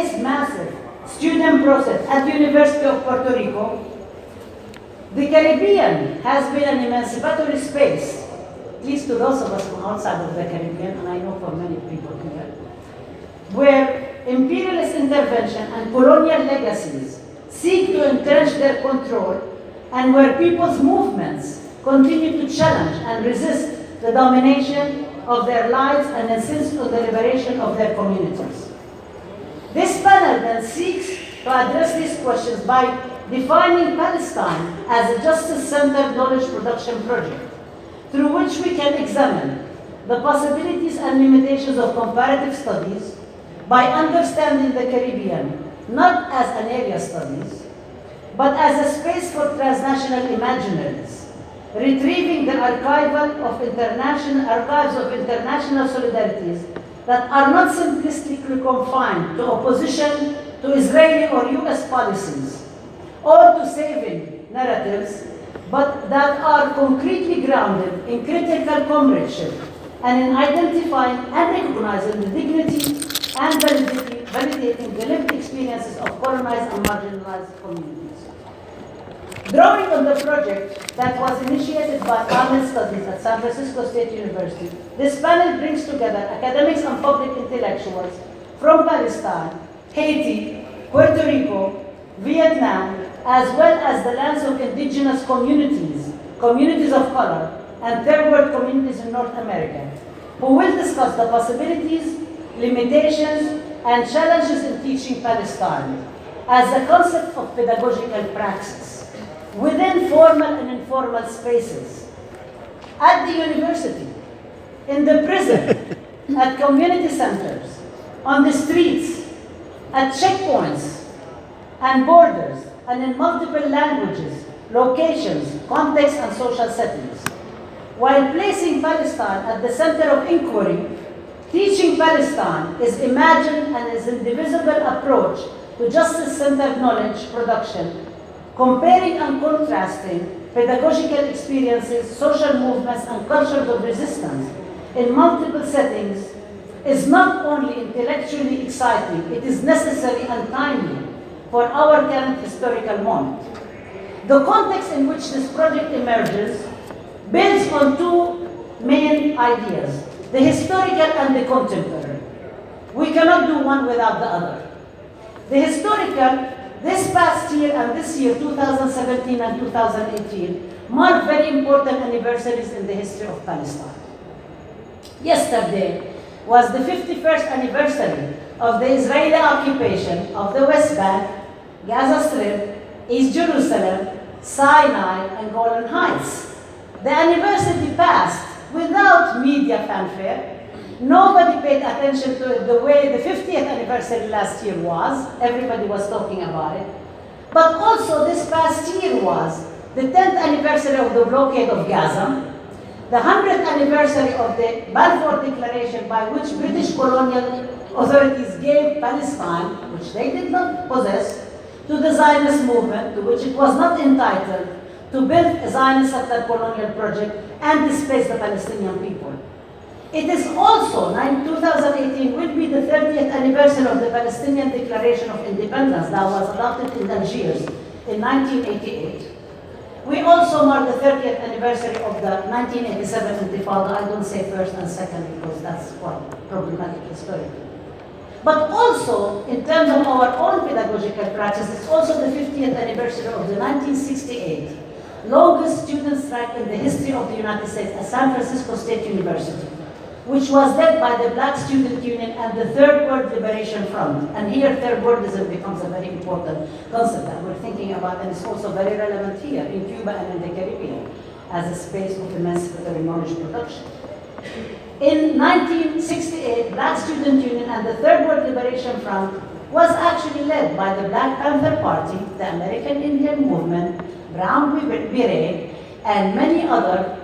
This massive student process at the University of Puerto Rico, the Caribbean has been an emancipatory space, at least to those of us from outside of the Caribbean, and I know for many people here, where imperialist intervention and colonial legacies seek to entrench their control, and where people's movements continue to challenge and resist the domination of their lives and insist on the liberation of their communities. This panel then seeks to address these questions by defining Palestine as a justice-centered knowledge production project, through which we can examine the possibilities and limitations of comparative studies by understanding the Caribbean not as an area studies, but as a space for transnational imaginaries, retrieving the archives of international solidarities that are not simplistically confined to opposition to Israeli or US policies or to saving narratives, but that are concretely grounded in critical comradeship and in identifying and recognizing the dignity and validating the lived experiences of colonized and marginalized communities. Drawing on the project that was initiated by Ahmed Studies at San Francisco State University, this panel brings together academics and public intellectuals from Palestine, Haiti, Puerto Rico, Vietnam, as well as the lands of indigenous communities, communities of color, and third world communities in North America, who will discuss the possibilities, limitations, and challenges in teaching Palestine as a concept of pedagogical praxis within formal and informal spaces, at the university, in the prison, at community centers, on the streets, at checkpoints and borders, and in multiple languages, locations, contexts, and social settings. While placing Palestine at the center of inquiry, teaching Palestine is imagined and is an indivisible approach to justice-centered knowledge production, comparing and contrasting pedagogical experiences, social movements, and cultures of resistance in multiple settings is not only intellectually exciting, it is necessary and timely for our current historical moment. The context in which this project emerges builds on two main ideas, the historical and the contemporary. We cannot do one without the other. The historical, this past year and this year, 2017 and 2018, mark very important anniversaries in the history of Palestine. Yesterday was the 51st anniversary of the Israeli occupation of the West Bank, Gaza Strip, East Jerusalem, Sinai, and Golan Heights. The anniversary passed without media fanfare. Nobody paid attention to it the way the 50th anniversary last year was. Everybody was talking about it. But also this past year was the 10th anniversary of the blockade of Gaza, the 100th anniversary of the Balfour Declaration by which British colonial authorities gave Palestine, which they did not possess, to the Zionist movement, to which it was not entitled, to build a Zionist settler colonial project and displace the Palestinian people. It is also, 2018 will be the 30th anniversary of the Palestinian Declaration of Independence that was adopted in Algiers in 1988. We also mark the 30th anniversary of the 1987 Intifada. I don't say first and second because that's quite problematic historically. But also, in terms of our own pedagogical practice, it's also the 50th anniversary of the 1968 longest student strike in the history of the United States at San Francisco State University, which was led by the Black Student Union and the Third World Liberation Front. And here, third worldism becomes a very important concept that we're thinking about, and it's also very relevant here in Cuba and in the Caribbean as a space of emancipatory knowledge production. In 1968, Black Student Union and the Third World Liberation Front was actually led by the Black Panther Party, the American Indian Movement, Brown Beret, and many other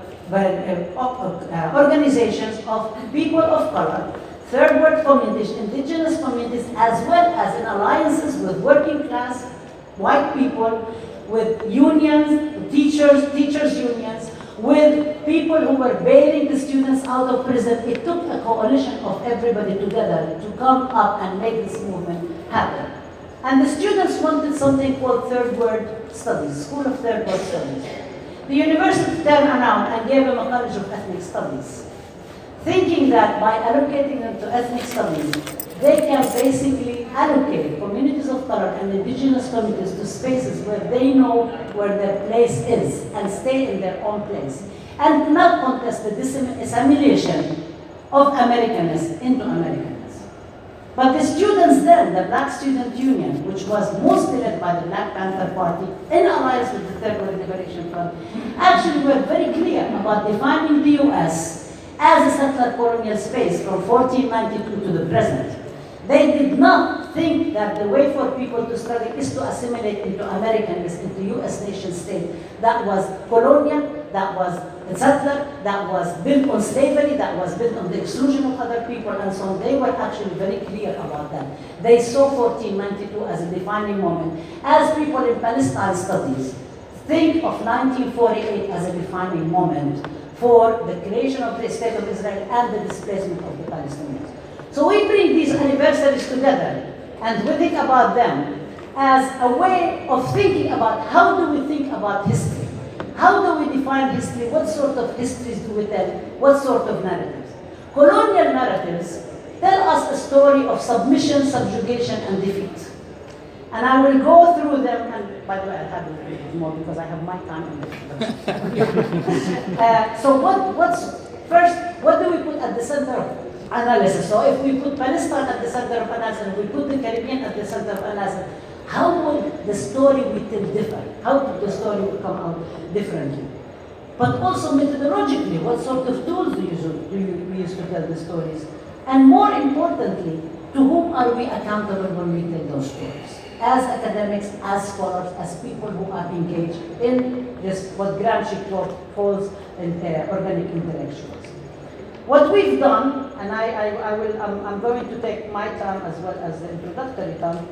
organizations of people of color, third world communities, indigenous communities, as well as in alliances with working class white people, with unions, teachers unions, with people who were bailing the students out of prison. It took a coalition of everybody together to come up and make this movement happen. And the students wanted something called third world studies, School of Third World Studies. The university turned around and gave them a College of Ethnic Studies, thinking that by allocating them to ethnic studies, they can basically allocate communities of color and indigenous communities to spaces where they know where their place is and stay in their own place, and not contest the assimilation of Americanness into Americanness. But the students then, the Black Student Union, which was mostly led by the Black Panther Party, in alliance with the Third World Liberation Front, actually were very clear about defining the US as a settler colonial space from 1492 to the present. They did not think that the way for people to study is to assimilate into Americanness, into US nation state that was colonial, that was a settler, that was built on slavery, that was built on the exclusion of other people, and so on. They were actually very clear about that. They saw 1492 as a defining moment. As people in Palestine studies think of 1948 as a defining moment for the creation of the State of Israel and the displacement of the Palestinians. So we bring these anniversaries together, and we think about them as a way of thinking about how do we think about history. How do we define history? What sort of histories do we tell? What sort of narratives? Colonial narratives tell us a story of submission, subjugation, and defeat. And I will go through them, and by the way, I'll have a little bit more because I have my time on this. So first, what do we put at the center of analysis? So if we put Palestine at the center of analysis, we put the Caribbean at the center of analysis, how would the story we tell differ? How would the story come out differently? But also methodologically, what sort of tools do we use to tell the stories? And more importantly, to whom are we accountable when we tell those stories? As academics, as scholars, as people who are engaged in this, what Gramsci calls organic intellectuals. What we've done, and I'm going to take my time as well as the introductory time,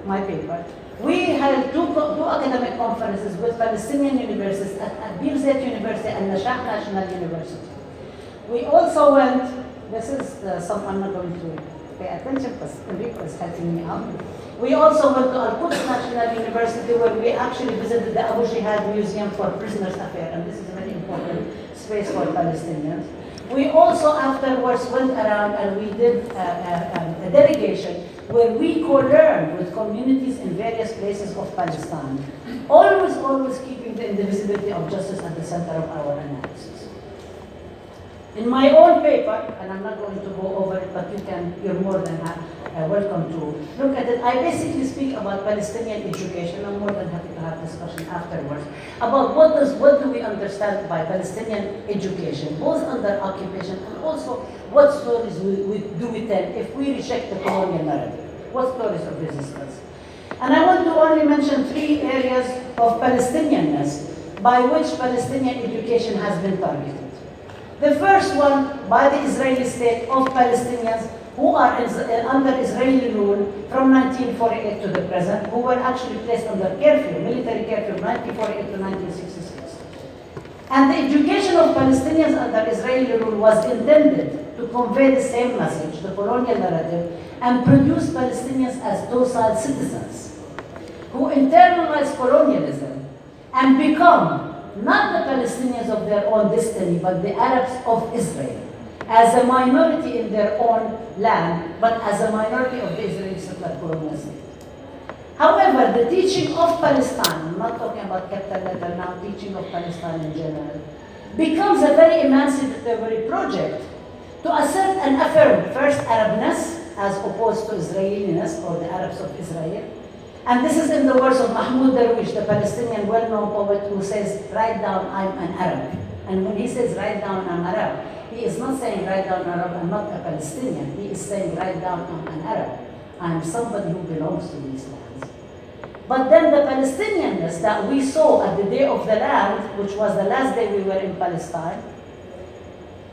my paper. We held two academic conferences with Palestinian universities at Birzeit University and Nashat National University. We also went, this is some I'm not going to pay attention because Enrico is helping me out. We also went to Al-Quds National University where we actually visited the Abu Shehadeh Museum for Prisoners Affairs, and this is a very important space for Palestinians. We also afterwards went around and we did a delegation where we co-learned with communities in various places of Palestine, always keeping the indivisibility of justice at the center of our analysis. In my own paper, and I'm not going to go over it, but you're more than welcome to look at it. I basically speak about Palestinian education. I'm more than happy to have discussion afterwards about what do we understand by Palestinian education, both under occupation and also what stories do we tell if we reject the colonial narrative. What stories of resistance? And I want to only mention 3 areas of Palestinianness by which Palestinian education has been targeted. The first one by the Israeli state of Palestinians who are under Israeli rule from 1948 to the present, who were actually placed under curfew, military curfew, 1948 to 1966. And the education of Palestinians under Israeli rule was intended to convey the same message, the colonial narrative, and produce Palestinians as docile citizens who internalize colonialism and become not the Palestinians of their own destiny, but the Arabs of Israel, as a minority in their own land, but as a minority of the Israeli settler colonial state. However, the teaching of Palestine, I'm not talking about capital letter now, teaching of Palestine in general, becomes a very emancipatory project to assert and affirm first Arabness as opposed to Israeliness or the Arabs of Israel. And this is in the words of Mahmoud Darwish, the Palestinian well-known poet who says, write down, I'm an Arab. And when he says, write down, I'm Arab, he is not saying, write down, Arab, I'm not a Palestinian. He is saying, write down, I'm an Arab. I'm somebody who belongs to these lands. But then the Palestinianness that we saw at the Day of the Land, which was the last day we were in Palestine,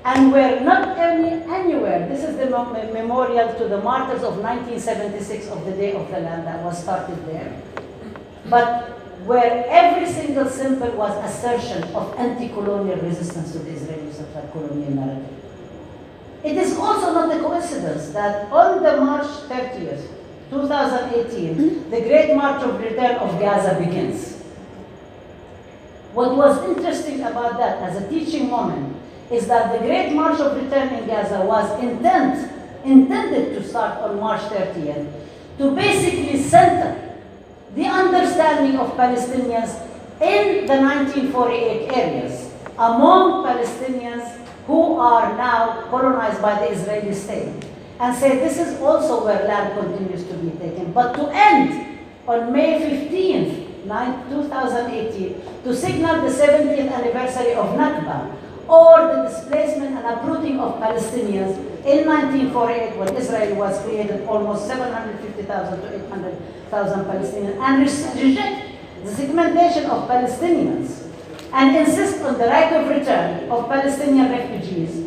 and we're not anywhere. This is the memorial to the martyrs of 1976 of the Day of the Land that was started there. But where every single symbol was assertion of anti-colonial resistance to the Israeli colonial narrative. It is also not a coincidence that on the March 30th, 2018, the Great March of Return of Gaza begins. What was interesting about that as a teaching moment is that the Great March of Return in Gaza was intended to start on March 30th to basically center the understanding of Palestinians in the 1948 areas among Palestinians who are now colonized by the Israeli state, and say this is also where land continues to be taken. But to end on May 15th, 2018, to signal the 70th anniversary of Nakba, or the displacement and uprooting of Palestinians in 1948 when Israel was created, almost 750,000 to 800,000 Palestinians, and reject the segmentation of Palestinians and insist on the right of return of Palestinian refugees,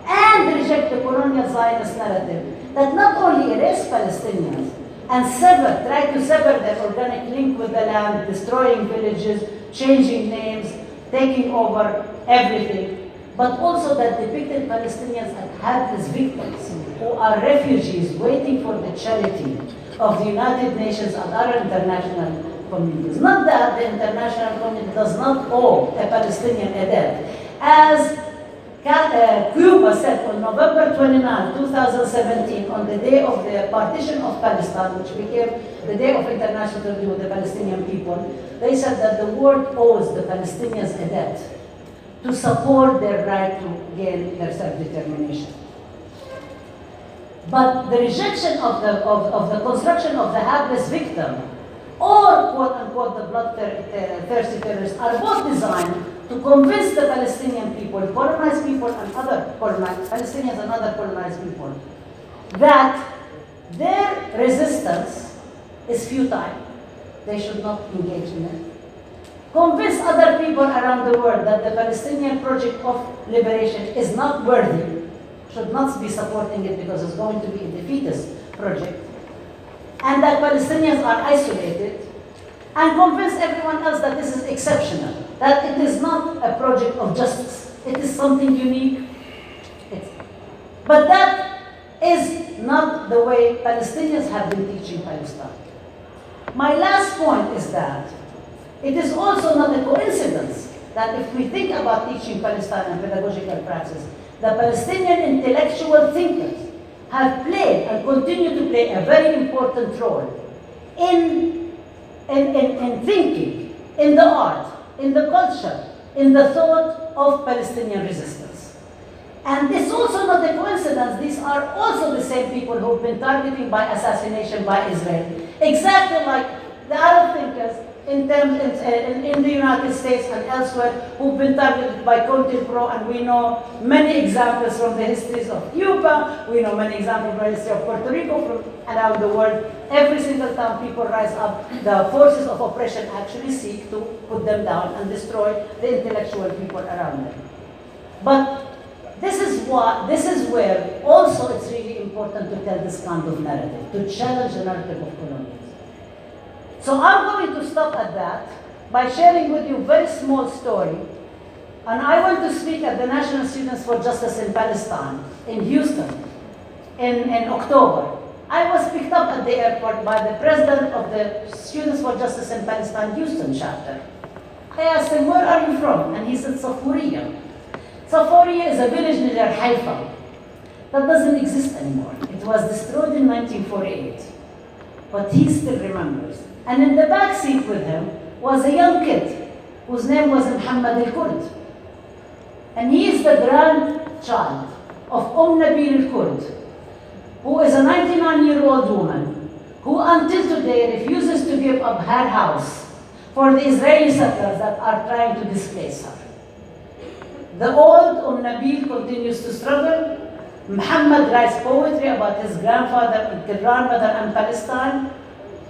and reject the colonial Zionist narrative that not only erased Palestinians and try to sever their organic link with the land, destroying villages, changing names, taking over everything, but also that depicted Palestinians as helpless victims who are refugees waiting for the charity of the United Nations and other international communities. Not that the international community does not owe a Palestinian a debt. As Cuba said on November 29, 2017, on the day of the partition of Palestine, which became the day of international treaty with the Palestinian people, they said that the world owes the Palestinians a debt to support their right to gain their self-determination. But the rejection of the construction of the helpless victim, or quote-unquote the bloodthirsty terrorists, are both designed to convince the Palestinian people, colonized people and other colonized, Palestinians and other colonized people, that their resistance is futile. They should not engage in it. Convince other people around the world that the Palestinian project of liberation is not worthy, should not be supporting it because it's going to be a defeatist project, and that Palestinians are isolated, and convince everyone else that this is exceptional, that it is not a project of justice, it is something unique. But that is not the way Palestinians have been teaching Palestine. My last point is that it is also not a coincidence that if we think about teaching Palestine and pedagogical praxis, the Palestinian intellectual thinkers have played and continue to play a very important role in thinking, in the art, in the culture, in the thought of Palestinian resistance. And it's also not a coincidence, these are also the same people who've been targeted by assassination by Israel, exactly like the Arab thinkers in the United States and elsewhere who've been targeted by CONTINPRO, and we know many examples from the histories of Cuba, we know many examples from the history of Puerto Rico, from around the world. Every single time people rise up, the forces of oppression actually seek to put them down and destroy the intellectual people around them. But this is where also it's really important to tell this kind of narrative, to challenge the narrative of colonialism. So I'm going to stop at that by sharing with you a very small story. And I want to speak at the National Students for Justice in Palestine in Houston in October. I was picked up at the airport by the president of the Students for Justice in Palestine Houston chapter. I asked him, where are you from? And he said, Safuriya. Safuriya is a village near Haifa that doesn't exist anymore. It was destroyed in 1948, but he still remembers. And in the back seat with him was a young kid whose name was Muhammad al-Kurd. And he is the grandchild of Nabil al-Kurd, who is a 99-year-old woman who until today refuses to give up her house for the Israeli settlers that are trying to displace her. The old Nabil continues to struggle. Muhammad writes poetry about his grandmother and Palestine.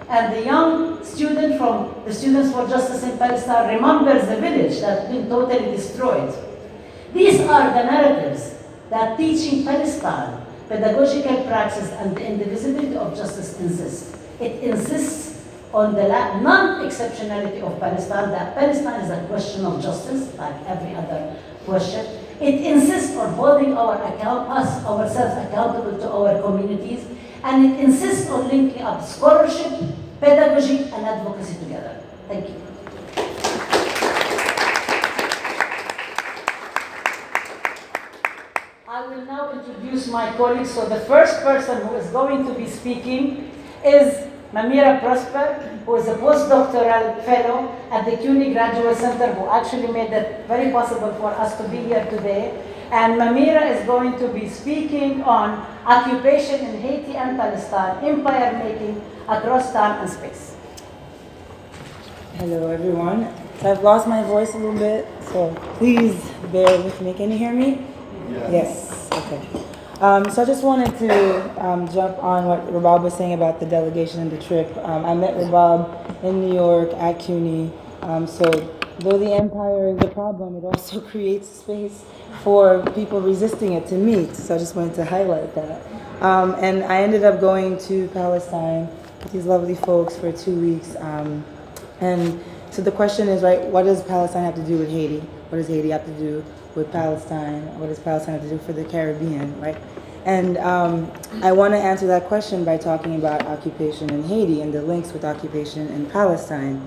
And the young student from the Students for Justice in Palestine remembers the village that's been totally destroyed. These are the narratives that teaching Palestine, pedagogical praxis, and the indivisibility of justice insist. It insists on the non-exceptionality of Palestine, that Palestine is a question of justice, like every other question. It insists on holding ourselves accountable to our communities, and it insists on linking up scholarship, pedagogy, and advocacy together. Thank you. I will now introduce my colleagues. So the first person who is going to be speaking is Mamyrah Prosper, who is a postdoctoral fellow at the CUNY Graduate Center, who actually made it very possible for us to be here today. And Mamyrah is going to be speaking on occupation in Haiti and Palestine, empire making across time and space. Hello, everyone. So I've lost my voice a little bit, so please bear with me. Can you hear me? Yes. Okay. So I just wanted to jump on what Rabab was saying about the delegation and the trip. I met Rabab in New York at CUNY. So though the empire is a problem, it also creates space for people resisting it to meet. So I just wanted to highlight that. And I ended up going to Palestine with these lovely folks for 2 weeks. And so the question is, right, what does Palestine have to do with Haiti? What does Haiti have to do with Palestine? What does Palestine have to do for the Caribbean, right? And I want to answer that question by talking about occupation in Haiti and the links with occupation in Palestine.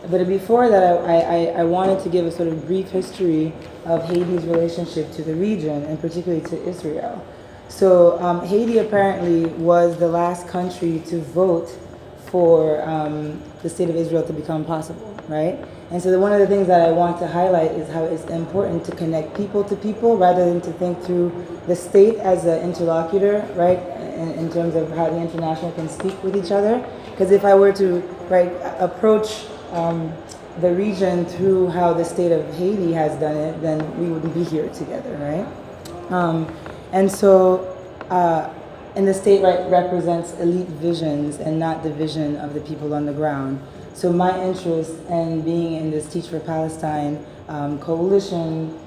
But before that, I wanted to give a sort of brief history of Haiti's relationship to the region, and particularly to Israel. So Haiti apparently was the last country to vote for the state of Israel to become possible, right? And so one of the things that I want to highlight is how it's important to connect people to people rather than to think through the state as an interlocutor, right, in terms of how the international can speak with each other. Because if I were to, right, approach the region through how the state of Haiti has done it, then we wouldn't be here together, right? And the state, right, represents elite visions and not the vision of the people on the ground. So my interest in being in this Teach for Palestine coalition,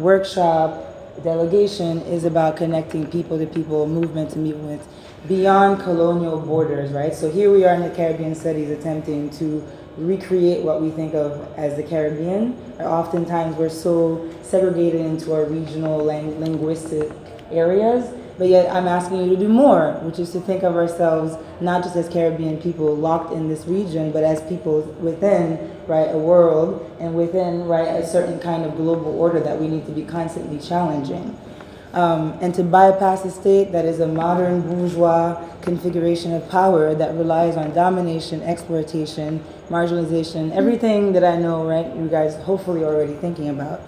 workshop, delegation is about connecting people to people, movement to movement, beyond colonial borders, right? So here we are in the Caribbean studies attempting to recreate what we think of as the Caribbean. Oftentimes we're so segregated into our regional linguistic areas, but yet I'm asking you to do more, which is to think of ourselves not just as Caribbean people locked in this region, but as people within, right, a world and within, right, a certain kind of global order that we need to be constantly challenging. And to bypass the state that is a modern bourgeois configuration of power that relies on domination, exploitation, marginalization, everything that I know, right, you guys hopefully already thinking about.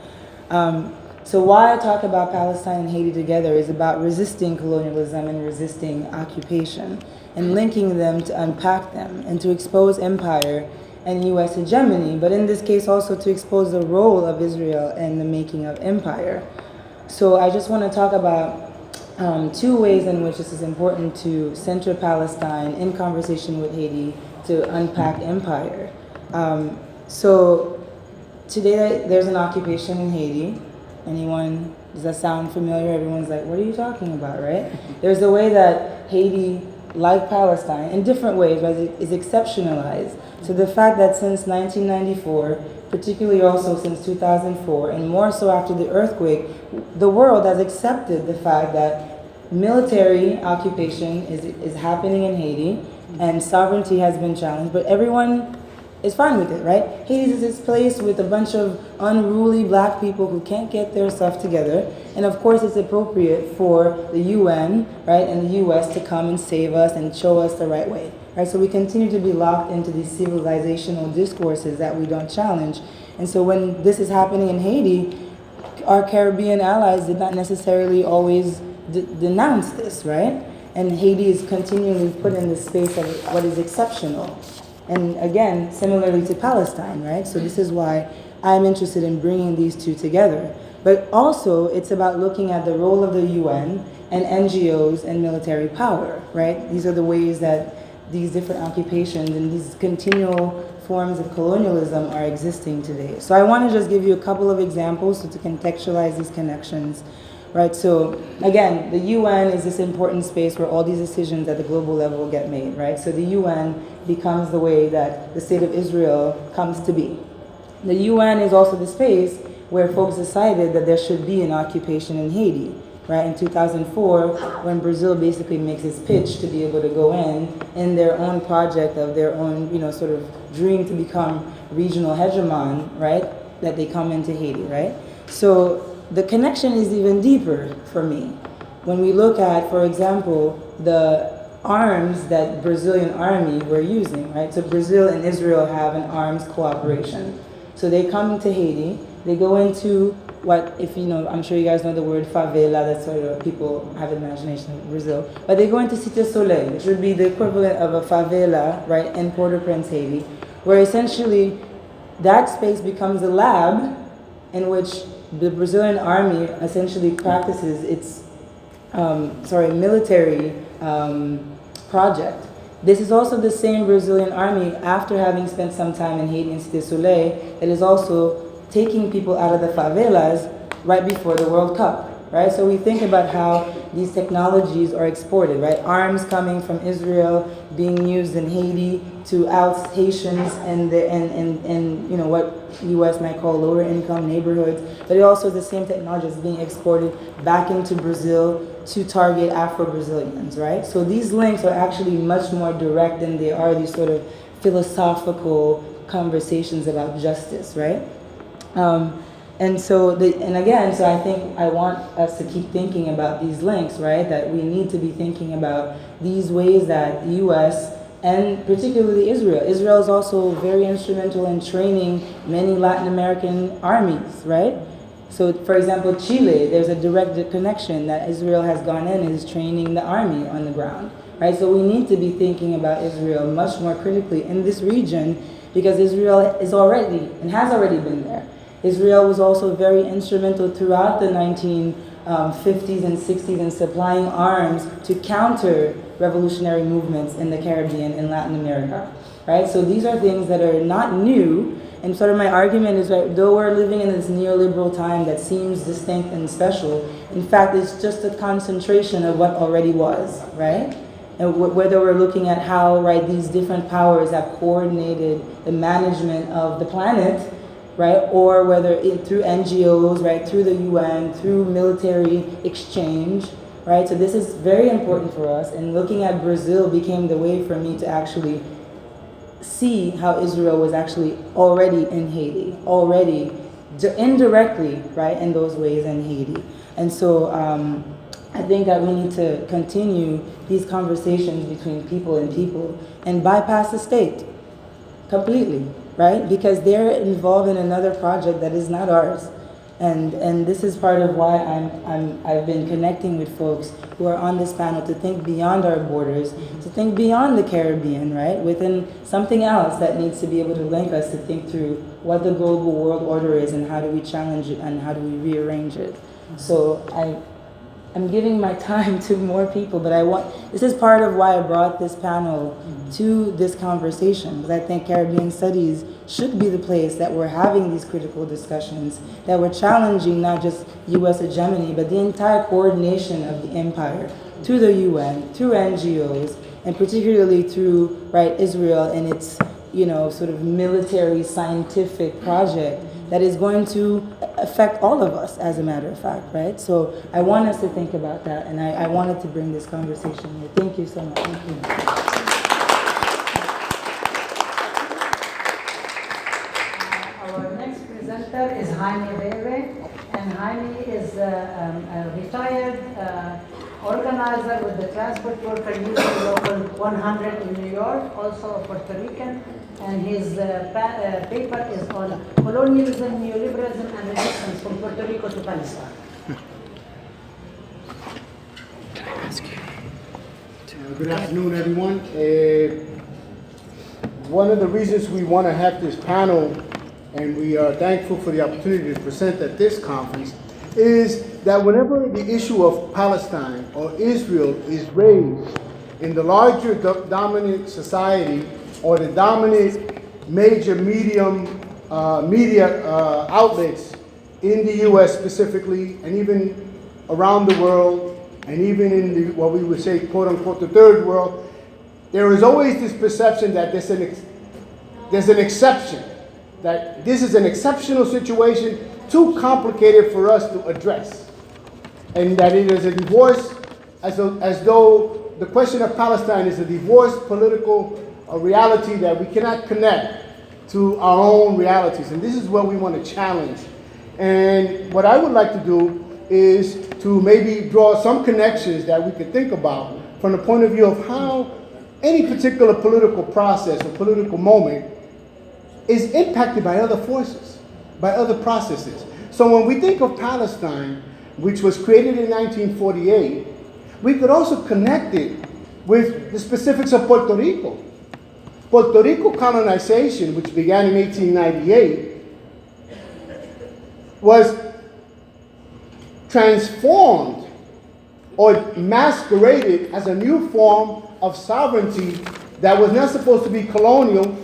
So why I talk about Palestine and Haiti together is about resisting colonialism and resisting occupation and linking them to unpack them and to expose empire and U.S. hegemony, but in this case also to expose the role of Israel in the making of empire. So I just want to talk about two ways in which this is important to center Palestine in conversation with Haiti to unpack empire. So today there's an occupation in Haiti. Anyone, does that sound familiar? Everyone's like, what are you talking about, right? There's a way that Haiti, like Palestine, in different ways, right, is exceptionalized. So the fact that since 1994, particularly also since 2004, and more so after the earthquake, the world has accepted the fact that military occupation is happening in Haiti, and sovereignty has been challenged, but everyone is fine with it, right? Haiti is this place with a bunch of unruly black people who can't get their stuff together. And of course it's appropriate for the UN, right, and the US to come and save us and show us the right way, right? So we continue to be locked into these civilizational discourses that we don't challenge. And so when this is happening in Haiti, our Caribbean allies did not necessarily always denounce this, right? And Haiti is continually put in the space of what is exceptional. And again, similarly to Palestine, right? So this is why I'm interested in bringing these two together. But also, it's about looking at the role of the UN and NGOs and military power, right? These are the ways that these different occupations and these continual forms of colonialism are existing today. So I want to just give you a couple of examples so to contextualize these connections. right? So again, the UN is this important space where all these decisions at the global level get made, right? So the UN becomes the way that the state of Israel comes to be. The UN is also the space where folks decided that there should be an occupation in Haiti, right? In 2004, when Brazil basically makes its pitch to be able to go in their own project of their own, sort of dream to become regional hegemon, right? That they come into Haiti, right? So the connection is even deeper for me. When we look at, for example, the arms that Brazilian army were using, right? So Brazil and Israel have an arms cooperation. So they come to Haiti, they go into what, if I'm sure you guys know the word favela, that's sort of people have imagination of Brazil, but they go into Cité Soleil, which would be the equivalent of a favela, right, in Port-au-Prince, Haiti, where essentially that space becomes a lab in which the Brazilian army essentially practices its military project. This is also the same Brazilian army, after having spent some time in Haiti and Cité Soleil, that is also taking people out of the favelas right before the World Cup, right? So we think about how these technologies are exported, right? Arms coming from Israel being used in Haiti to oust Haitians and what U.S. might call lower income neighborhoods, but it also is the same technology that's being exported back into Brazil to target Afro-Brazilians, right? So these links are actually much more direct than they are these sort of philosophical conversations about justice, right? So I think I want us to keep thinking about these links, right? That we need to be thinking about these ways that the U.S. and particularly Israel. Israel is also very instrumental in training many Latin American armies, right? So, for example, Chile, there's a direct connection that Israel has gone in and is training the army on the ground, right? So we need to be thinking about Israel much more critically in this region, because Israel is already and has already been there. Israel was also very instrumental throughout the 1950s and 60s in supplying arms to counter revolutionary movements in the Caribbean and Latin America, right? So these are things that are not new, and sort of my argument is that though we're living in this neoliberal time that seems distinct and special, in fact it's just a concentration of what already was, right? And whether we're looking at how, right, these different powers have coordinated the management of the planet, right, or whether through NGOs, right, through the UN, through military exchange, right? So this is very important for us, and looking at Brazil became the way for me to actually see how Israel was actually already in Haiti, already indirectly, right, in those ways in Haiti. And so I think that we need to continue these conversations between people and bypass the state completely, right? Because they're involved in another project that is not ours. And this is part of why I've been connecting with folks who are on this panel to think beyond our borders, to think beyond the Caribbean, right? Within something else that needs to be able to link us to think through what the global world order is and how do we challenge it and how do we rearrange it. So I'm giving my time to more people, but this is part of why I brought this panel to this conversation, because I think Caribbean studies should be the place that we're having these critical discussions, that we're challenging not just U.S. hegemony, but the entire coordination of the empire through the UN, through NGOs, and particularly through, right, Israel and its, sort of military scientific project that is going to affect all of us, as a matter of fact, right? So I want us to think about that, and I wanted to bring this conversation here. Thank you so much. Thank you. Our next presenter is Jaime Veve, and Jaime is a retired organizer with the Transport Worker Union Local 100 in New York, also a Puerto Rican, and his paper is on colonialism, neoliberalism, and resistance from Puerto Rico to Palestine. Good afternoon, everyone. One of the reasons we want to have this panel, and we are thankful for the opportunity to present at this conference, is that whenever the issue of Palestine or Israel is raised in the larger dominant society or the dominant major media outlets in the U.S. specifically, and even around the world, and even in what we would say, quote unquote, the third world, there is always this perception that there's an exception, that this is an exceptional situation, too complicated for us to address, and that it is a divorce, as though the question of Palestine is a divorced political reality that we cannot connect to our own realities. And this is what we want to challenge. And what I would like to do is to maybe draw some connections that we could think about from the point of view of how any particular political process or political moment is impacted by other forces, by other processes. So when we think of Palestine, which was created in 1948, we could also connect it with the specifics of Puerto Rico. Puerto Rico colonization, which began in 1898, was transformed or masqueraded as a new form of sovereignty that was not supposed to be colonial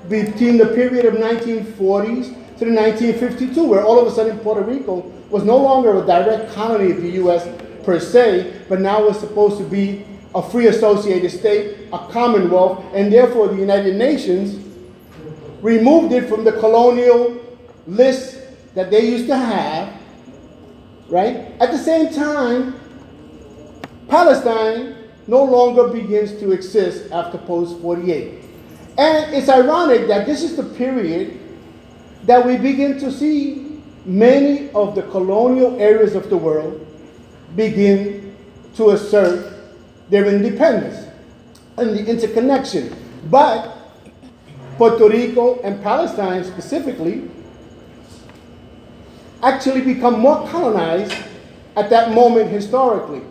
between the period of 1940s to the 1952, where all of a sudden Puerto Rico was no longer a direct colony of the U.S. per se, but now was supposed to be a free associated state, a commonwealth, and therefore the United Nations removed it from the colonial list that they used to have, right? At the same time, Palestine no longer begins to exist after post-48. And it's ironic that this is the period that we begin to see many of the colonial areas of the world begin to assert their independence and the interconnection. But Puerto Rico and Palestine specifically actually become more colonized at that moment historically,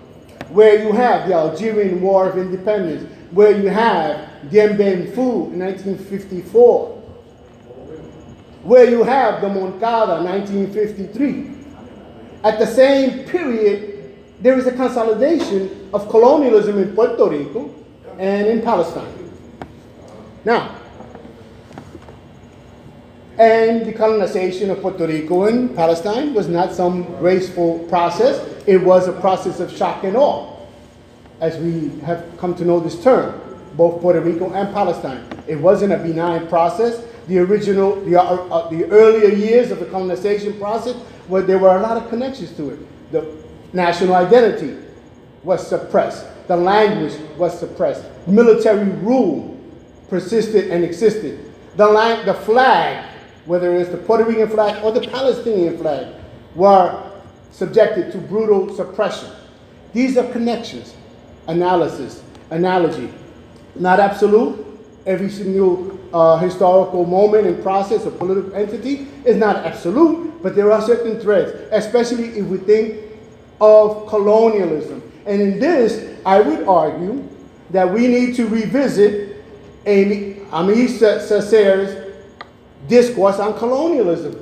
where you have the Algerian War of Independence, where you have Dien Bien Phu in 1954, where you have the Moncada 1953. At the same period, there is a consolidation of colonialism in Puerto Rico and in Palestine. Now, and the colonization of Puerto Rico and Palestine was not some graceful process. It was a process of shock and awe, as we have come to know this term, both Puerto Rico and Palestine. It wasn't a benign process. The earlier years of the colonization process, where there were a lot of connections to it. The national identity was suppressed. The language was suppressed. Military rule persisted and existed. The flag, whether it's the Puerto Rican flag or the Palestinian flag, were subjected to brutal suppression. These are connections, analysis, analogy. Not absolute. Every single historical moment and process or political entity is not absolute, but there are certain threads, especially if we think of colonialism. And in this, I would argue that we need to revisit Aimé Césaire's discourse on colonialism,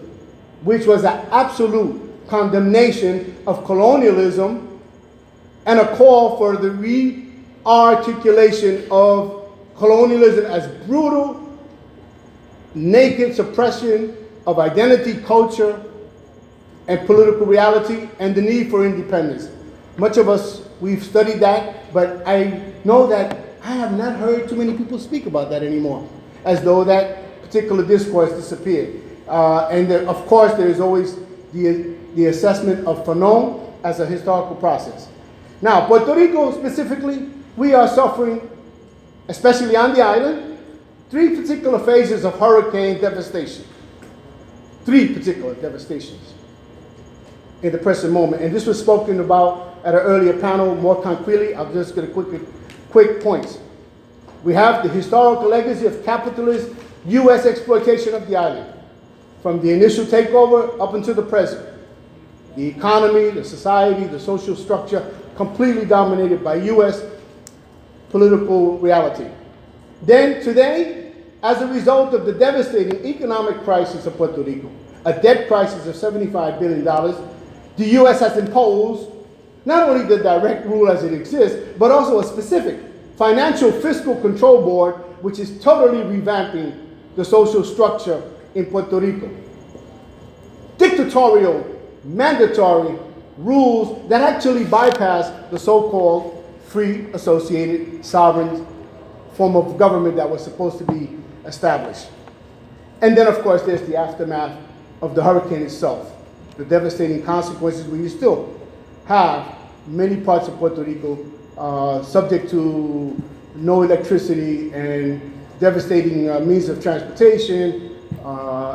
which was an absolute condemnation of colonialism and a call for the re-articulation of colonialism as brutal, naked suppression of identity, culture, and political reality, and the need for independence. Much of us, we've studied that, but I know that I have not heard too many people speak about that anymore, as though that particular discourse disappeared. Of course, there is always the assessment of Fanon as a historical process. Now, Puerto Rico specifically, we are suffering, especially on the island, three particular phases of hurricane devastation. Three particular devastations in the present moment. And this was spoken about at an earlier panel more concretely. I'll just get a quick points. We have the historical legacy of capitalist U.S. exploitation of the island, from the initial takeover up until the present. The economy, the society, the social structure, completely dominated by U.S. political reality. Then today, as a result of the devastating economic crisis of Puerto Rico, a debt crisis of $75 billion, the U.S. has imposed not only the direct rule as it exists, but also a specific financial fiscal control board, which is totally revamping the social structure in Puerto Rico. Dictatorial, mandatory rules that actually bypass the so-called free associated sovereign form of government that was supposed to be established. And then, of course, there's the aftermath of the hurricane itself, the devastating consequences where you still have many parts of Puerto Rico subject to no electricity and devastating means of transportation,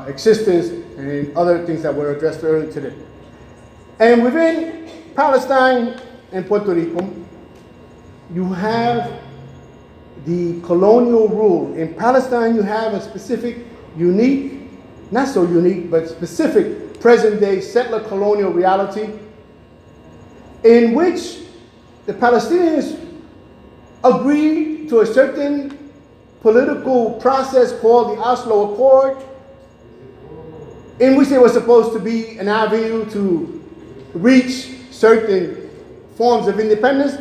existence, and other things that were addressed earlier today. And within Palestine and Puerto Rico, you have the colonial rule. In Palestine, you have a specific, unique, not so unique, but specific present-day settler colonial reality in which the Palestinians agreed to a certain political process called the Oslo Accord, in which they were supposed to be an avenue to reach certain forms of independence,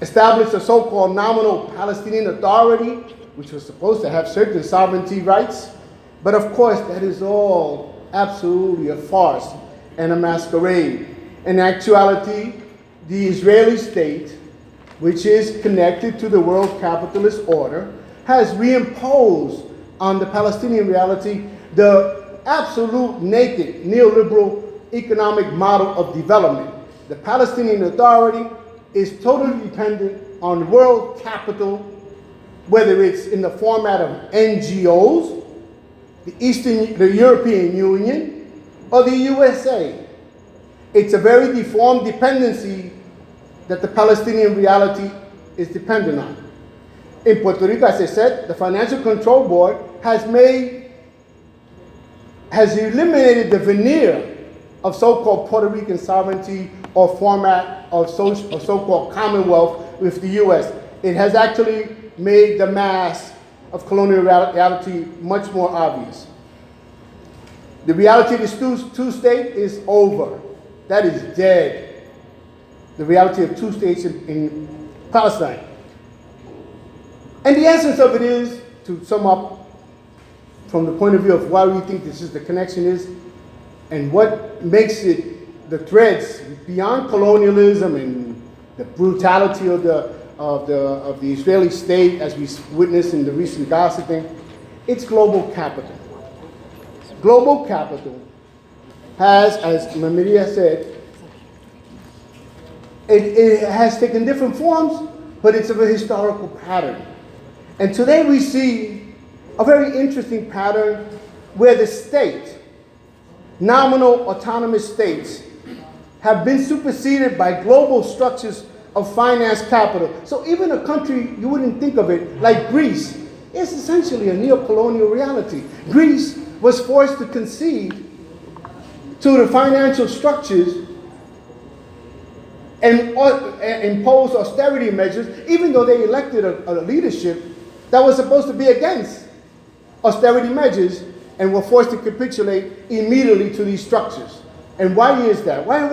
establish a so-called nominal Palestinian authority, which was supposed to have certain sovereignty rights. But of course, that is all absolutely a farce and a masquerade. In actuality, the Israeli state, which is connected to the world capitalist order, has reimposed on the Palestinian reality the absolute naked neoliberal economic model of development. The Palestinian Authority is totally dependent on world capital, whether it's in the format of NGOs, the European Union, or the USA. It's a very deformed dependency that the Palestinian reality is dependent on. In Puerto Rico, as I said, the Financial Control Board has eliminated the veneer of so-called Puerto Rican sovereignty or format of so-called commonwealth with the US. It has actually made the mask of colonial reality much more obvious. The reality of this two-state is over. That is dead. The reality of two states in Palestine. And the essence of it is, to sum up from the point of view of why we think this is the connection is, and what makes it the threads beyond colonialism and the brutality of the Israeli state, as we witnessed in the recent gossiping, it's global capital. Global capital has, as Mamyrah said, it has taken different forms, but it's of a historical pattern. And today we see a very interesting pattern where the state, nominal autonomous states, have been superseded by global structures of finance capital. So even a country, you wouldn't think of it, like Greece, is essentially a neo-colonial reality. Greece was forced to concede to the financial structures and impose austerity measures, even though they elected a leadership that was supposed to be against austerity measures and were forced to capitulate immediately to these structures. And why is that? Why